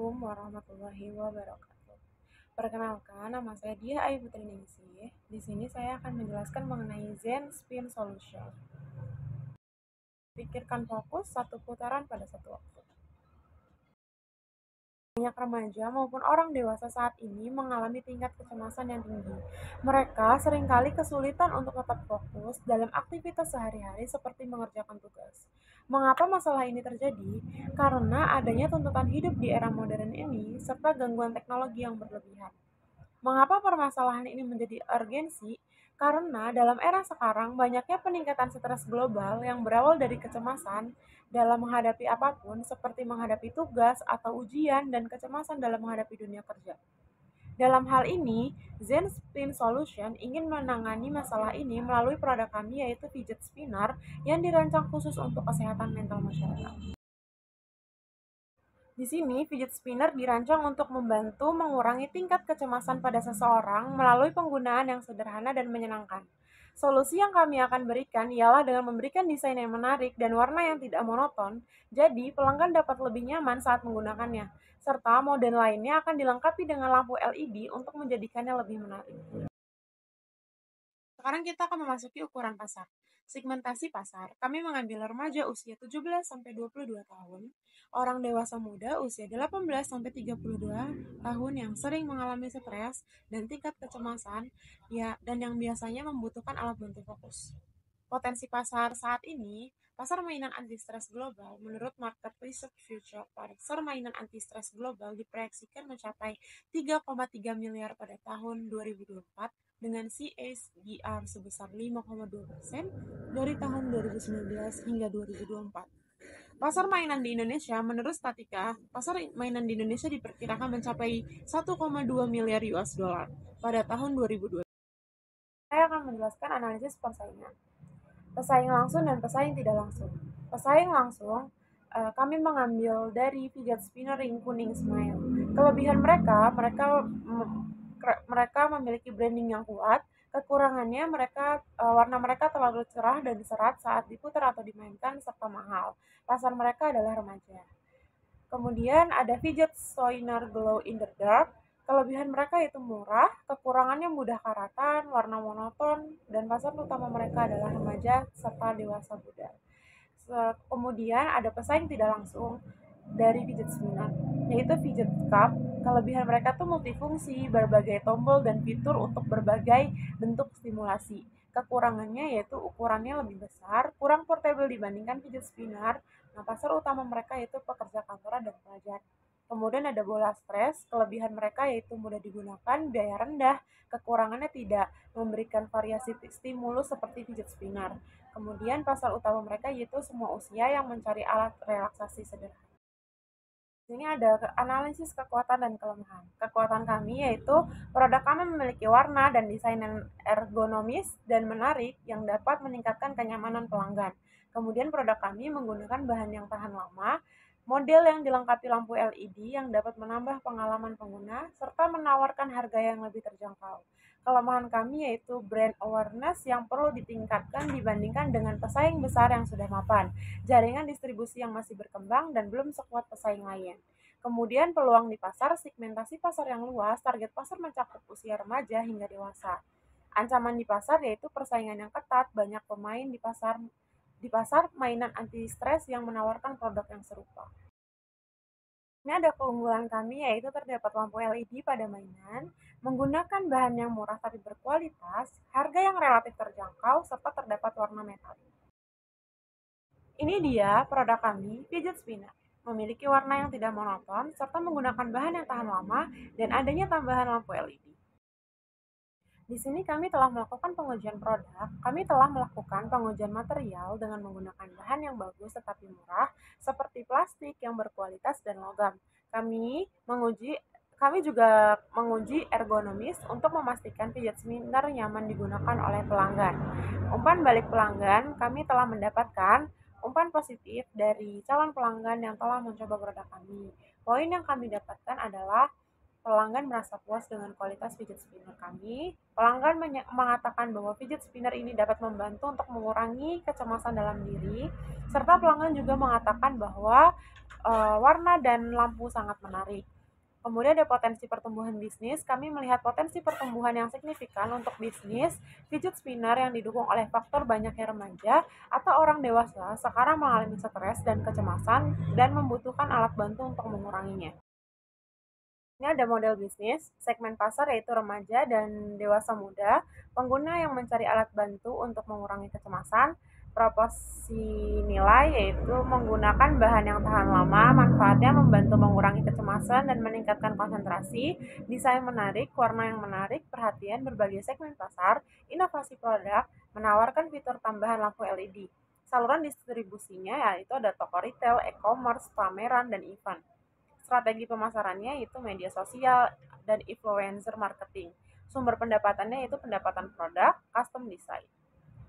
Assalamualaikum warahmatullahi wabarakatuh. Perkenalkan, nama saya Dia Ayu Putri Ningsih. Di sini saya akan menjelaskan mengenai Zen Spin Solution. Pikirkan fokus satu putaran pada satu waktu. Banyak remaja maupun orang dewasa saat ini mengalami tingkat kecemasan yang tinggi. Mereka seringkali kesulitan untuk tetap fokus dalam aktivitas sehari-hari seperti mengerjakan tugas. Mengapa masalah ini terjadi? Karena adanya tuntutan hidup di era modern ini serta gangguan teknologi yang berlebihan. Mengapa permasalahan ini menjadi urgensi? Karena dalam era sekarang banyaknya peningkatan stres global yang berawal dari kecemasan dalam menghadapi apapun seperti menghadapi tugas atau ujian dan kecemasan dalam menghadapi dunia kerja. Dalam hal ini, Zen Spin Solution ingin menangani masalah ini melalui produk kami yaitu fidget spinner yang dirancang khusus untuk kesehatan mental masyarakat. Di sini, fidget spinner dirancang untuk membantu mengurangi tingkat kecemasan pada seseorang melalui penggunaan yang sederhana dan menyenangkan. Solusi yang kami akan berikan ialah dengan memberikan desain yang menarik dan warna yang tidak monoton, jadi pelanggan dapat lebih nyaman saat menggunakannya, serta model lainnya akan dilengkapi dengan lampu LED untuk menjadikannya lebih menarik. Sekarang kita akan memasuki ukuran pasar. Segmentasi pasar, kami mengambil remaja usia 17-22 tahun, orang dewasa muda usia 18-32 tahun yang sering mengalami stres dan tingkat kecemasan, ya, dan yang biasanya membutuhkan alat bantu fokus. Potensi pasar saat ini, pasar mainan anti-stres global, menurut Market Research Future, pasar mainan anti-stres global diproyeksikan mencapai 3,3 miliar pada tahun 2024 dengan CAGR sebesar 5,2% dari tahun 2019 hingga 2024. Pasar mainan di Indonesia, menurut Statika, pasar mainan di Indonesia diperkirakan mencapai 1,2 miliar US dollar pada tahun 2020. Saya akan menjelaskan analisis persaingan. Pesaing langsung dan pesaing tidak langsung. Pesaing langsung, kami mengambil dari fidget spinner ring kuning Smile. Kelebihan mereka memiliki branding yang kuat. Kekurangannya warna mereka terlalu cerah dan serat saat diputar atau dimainkan serta mahal. Pasar mereka adalah remaja. Kemudian ada fidget spinner glow in the dark. Kelebihan mereka itu murah, kekurangannya mudah karatan, warna monoton, dan pasar utama mereka adalah remaja serta dewasa muda. Kemudian ada pesaing tidak langsung dari fidget spinner, yaitu fidget cup. Kelebihan mereka tuh multifungsi, berbagai tombol dan fitur untuk berbagai bentuk stimulasi. Kekurangannya yaitu ukurannya lebih besar, kurang portable dibandingkan fidget spinner. Nah, pasar utama mereka yaitu pekerja kantoran dan pelajar. Kemudian ada bola stres, kelebihan mereka yaitu mudah digunakan, biaya rendah, kekurangannya tidak memberikan variasi stimulus seperti fidget spinner. Kemudian pasar utama mereka yaitu semua usia yang mencari alat relaksasi sederhana. Ini ada analisis kekuatan dan kelemahan. Kekuatan kami yaitu produk kami memiliki warna dan desain yang ergonomis dan menarik yang dapat meningkatkan kenyamanan pelanggan. Kemudian produk kami menggunakan bahan yang tahan lama, model yang dilengkapi lampu LED yang dapat menambah pengalaman pengguna, serta menawarkan harga yang lebih terjangkau. Kelemahan kami yaitu brand awareness yang perlu ditingkatkan dibandingkan dengan pesaing besar yang sudah mapan, jaringan distribusi yang masih berkembang dan belum sekuat pesaing lain. Kemudian peluang di pasar, segmentasi pasar yang luas, target pasar mencakup usia remaja hingga dewasa. Ancaman di pasar yaitu persaingan yang ketat, banyak pemain di pasar mainan anti stres yang menawarkan produk yang serupa. Ini ada keunggulan kami yaitu terdapat lampu LED pada mainan, menggunakan bahan yang murah tapi berkualitas, harga yang relatif terjangkau, serta terdapat warna metalik. Ini dia produk kami, fidget spinner. Memiliki warna yang tidak monoton, serta menggunakan bahan yang tahan lama, dan adanya tambahan lampu LED. Di sini kami telah melakukan pengujian produk, kami telah melakukan pengujian material dengan menggunakan bahan yang bagus tetapi murah, seperti plastik yang berkualitas dan logam. Kami juga menguji ergonomis untuk memastikan fidget spinner nyaman digunakan oleh pelanggan. Umpan balik pelanggan, kami telah mendapatkan umpan positif dari calon pelanggan yang telah mencoba produk kami. Poin yang kami dapatkan adalah pelanggan merasa puas dengan kualitas fidget spinner kami. Pelanggan mengatakan bahwa fidget spinner ini dapat membantu untuk mengurangi kecemasan dalam diri, serta pelanggan juga mengatakan bahwa warna dan lampu sangat menarik. Kemudian ada potensi pertumbuhan bisnis. Kami melihat potensi pertumbuhan yang signifikan untuk bisnis fidget spinner yang didukung oleh faktor banyaknya remaja atau orang dewasa sekarang mengalami stres dan kecemasan dan membutuhkan alat bantu untuk menguranginya. Ini ada model bisnis, segmen pasar yaitu remaja dan dewasa muda, pengguna yang mencari alat bantu untuk mengurangi kecemasan, proporsi nilai yaitu menggunakan bahan yang tahan lama, manfaatnya membantu mengurangi kecemasan dan meningkatkan konsentrasi, desain menarik, warna yang menarik, perhatian berbagai segmen pasar, inovasi produk, menawarkan fitur tambahan lampu LED. Saluran distribusinya yaitu ada toko retail, e-commerce, pameran, dan event. Strategi pemasarannya itu media sosial dan influencer marketing. Sumber pendapatannya yaitu pendapatan produk, custom design.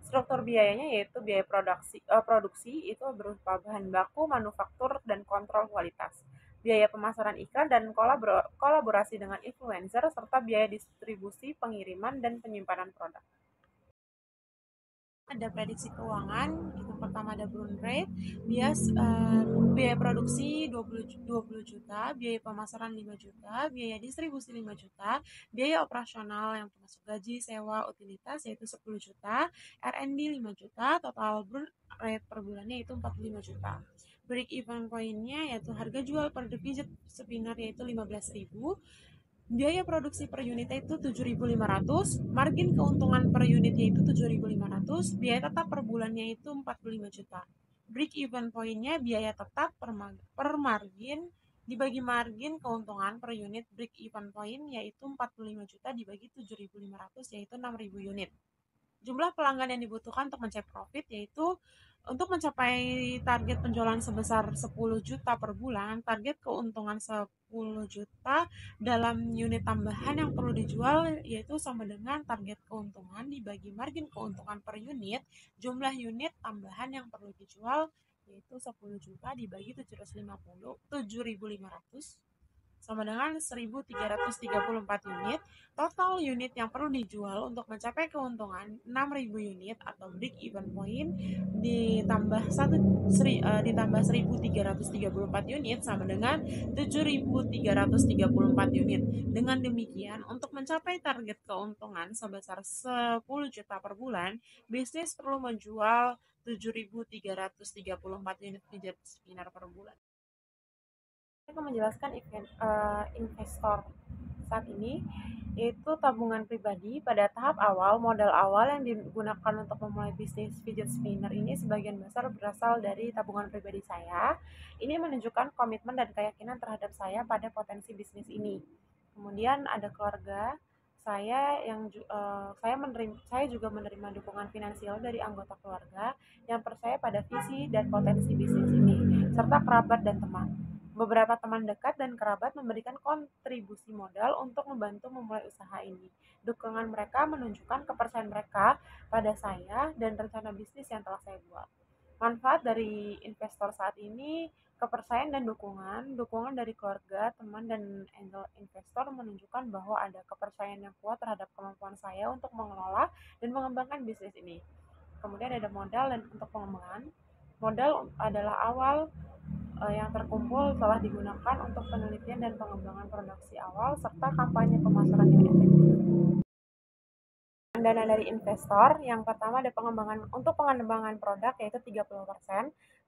Struktur biayanya yaitu biaya produksi itu berupa bahan baku, manufaktur, dan kontrol kualitas. Biaya pemasaran iklan dan kolaborasi dengan influencer serta biaya distribusi, pengiriman, dan penyimpanan produk. Ada prediksi keuangan, yang pertama ada burn rate, biaya produksi 20 juta, biaya pemasaran 5 juta, biaya distribusi 5 juta, biaya operasional yang termasuk gaji, sewa, utilitas yaitu 10 juta, R&D 5 juta, total burn rate per bulannya itu 45 juta. Break even point-nya yaitu harga jual per fidget spinner yaitu 15.000, biaya produksi per unitnya itu 7.500, margin keuntungan per unitnya itu 7.500, biaya tetap per bulannya itu 45 juta. Break even point-nya biaya tetap per margin dibagi margin keuntungan per unit break even point yaitu 45 juta dibagi 7.500 yaitu 6.000 unit. Jumlah pelanggan yang dibutuhkan untuk mencapai profit yaitu untuk mencapai target penjualan sebesar 10 juta per bulan, target keuntungan 10 juta dalam unit tambahan yang perlu dijual yaitu sama dengan target keuntungan dibagi margin keuntungan per unit, jumlah unit tambahan yang perlu dijual yaitu 10 juta dibagi 7.500 sama dengan 1.334 unit. Total unit yang perlu dijual untuk mencapai keuntungan 6.000 unit atau break even point ditambah 1.334 unit sama dengan 7.334 unit. Dengan demikian, untuk mencapai target keuntungan sebesar 10 juta per bulan, bisnis perlu menjual 7.334 unit fidget spinner per bulan. Saya akan menjelaskan investor saat ini, yaitu tabungan pribadi. Pada tahap awal, modal awal yang digunakan untuk memulai bisnis fidget spinner ini sebagian besar berasal dari tabungan pribadi saya. Ini menunjukkan komitmen dan keyakinan terhadap saya pada potensi bisnis ini. Kemudian ada keluarga saya saya juga menerima dukungan finansial dari anggota keluarga yang percaya pada visi dan potensi bisnis ini, serta kerabat dan teman. Beberapa teman dekat dan kerabat memberikan kontribusi modal untuk membantu memulai usaha ini. Dukungan mereka menunjukkan kepercayaan mereka pada saya dan rencana bisnis yang telah saya buat. Manfaat dari investor saat ini, kepercayaan dan dukungan dari keluarga, teman, dan angel investor menunjukkan bahwa ada kepercayaan yang kuat terhadap kemampuan saya untuk mengelola dan mengembangkan bisnis ini. Kemudian ada modal dan untuk pengembangan. Modal adalah awal yang terkumpul telah digunakan untuk penelitian dan pengembangan produksi awal serta kampanye pemasaran yang efektif. Dana dari investor, yang pertama ada untuk pengembangan produk yaitu 30%,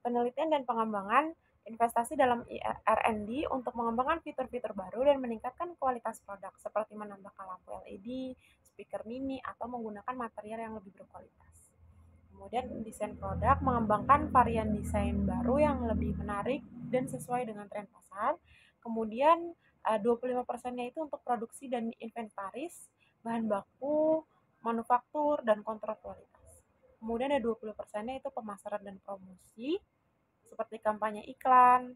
penelitian dan pengembangan, investasi dalam R&D untuk mengembangkan fitur-fitur baru dan meningkatkan kualitas produk seperti menambahkan lampu LED, speaker mini, atau menggunakan material yang lebih berkualitas. Kemudian desain produk, mengembangkan varian desain baru yang lebih menarik dan sesuai dengan tren pasar. Kemudian 25%-nya itu untuk produksi dan inventaris, bahan baku, manufaktur, dan kontrol kualitas. Kemudian ada 20%-nya itu pemasaran dan promosi, seperti kampanye iklan,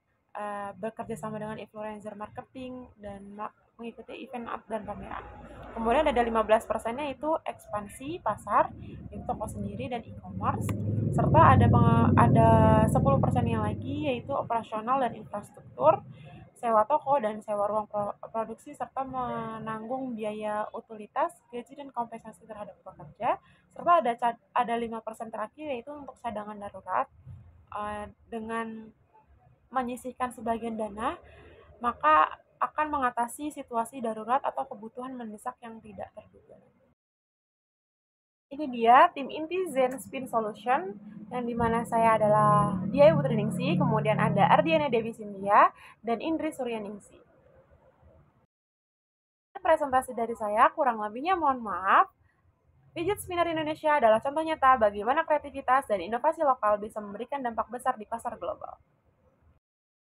bekerja sama dengan influencer marketing, dan mengikuti event dan pameran. Kemudian ada 15%-nya itu ekspansi pasar, itu toko sendiri dan e-commerce, serta ada 10%-nya lagi yaitu operasional dan infrastruktur, sewa toko, dan sewa ruang produksi, serta menanggung biaya utilitas, gaji, dan kompensasi terhadap pekerja, serta ada 5% terakhir yaitu untuk cadangan darurat. Dengan menyisihkan sebagian dana, maka akan mengatasi situasi darurat atau kebutuhan mendesak yang tidak terduga. Ini dia tim inti Zen Spin Solution, yang dimana saya adalah Dia Putri Ningsi, kemudian ada Ardiana Dewi Cynthia, dan Indri Suryaningsi. Presentasi dari saya, kurang lebihnya mohon maaf. Fidget Spinner Indonesia adalah contoh nyata bagaimana kreativitas dan inovasi lokal bisa memberikan dampak besar di pasar global.